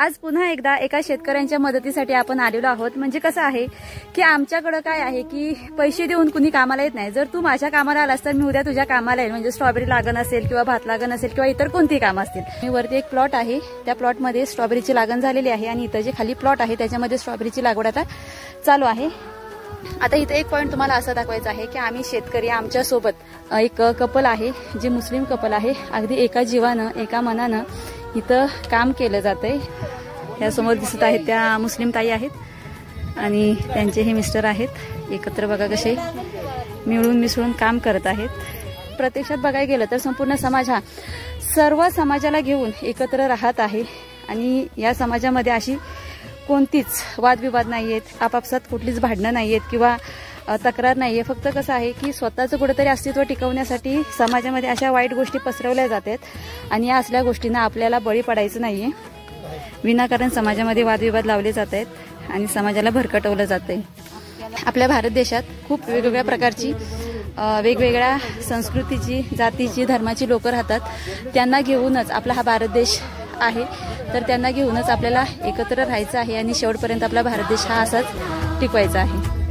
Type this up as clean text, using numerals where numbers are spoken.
आज पुन्हा एकदा एका शेतकऱ्यांच्या मदतीसाठी आपण आलेलो आहोत। म्हणजे कसं आहे की आमच्याकडे काय आहे की पैसे देऊन कुणी कामाला येत नाही। जर तू माझ्या कामाला आलास तर मी उद्या तुझ्या कामाला येईल। म्हणजे स्ट्रॉबेरी लागण असेल किंवा भात लागण असेल किंवा इतर कोणतीही काम असतील। मी वरती एक प्लॉट आहे, त्या प्लॉटमध्ये स्ट्रॉबेरीची लागण झालेली आहे आणि इथं जे खाली प्लॉट आहे त्याच्यामध्ये स्ट्रॉबेरीची लागवड आता चालू आहे। आता इथे एक पॉइंट तुम्हाला असं दाखवायचं आहे की आम्ही शेतकरी, आमच्या सोबत एक कपल आहे जे मुस्लिम कपल आहे। अगदी एका जीवानं एका मनानं इथं काम केलं जातंय। या समोर दिसत आहेत त्या मुस्लिम ताई आहेत आणि त्यांचे हे मिस्टर आहेत। एकत्र बघा कसे मिळून मिसळून काम करत आहेत। प्रत्यक्षात बघायला गेलं तर संपूर्ण समाज हा सर्व समाजाला घेऊन एकत्र राहत आहे आणि या समाजामध्ये अशी कोणतीच वादविवाद नाहीयेत, आपापसात कुठलीच भांडणं नाहीयेत किंवा तक्रार नाहीये। फक्त कसं आहे की स्वतःचं कुठेतरी अस्तित्व टिकवण्यासाठी समाजामध्ये अशा वाईट गोष्टी पसरवल्या जातात आणि या असल्या गोष्टींना आपल्याला बळी पडायचं नाहीये। विनाकारण समाजामध्ये वादविवाद लावले जात आहेत आणि समाजाला भरकटवलं जातंय। आपल्या भारत देशात खूप वेगवेगळ्या प्रकारची वेगवेगळ्या संस्कृतीची, जातीची, धर्माची लोक राहतात। त्यांना घेऊनच आपला हा भारत देश आहे। तर त्यांना घेऊनच आपल्याला एकत्र राहायचं आहे आणि शेवटपर्यंत आपला भारत देश हा असाच टिकवायचा आहे।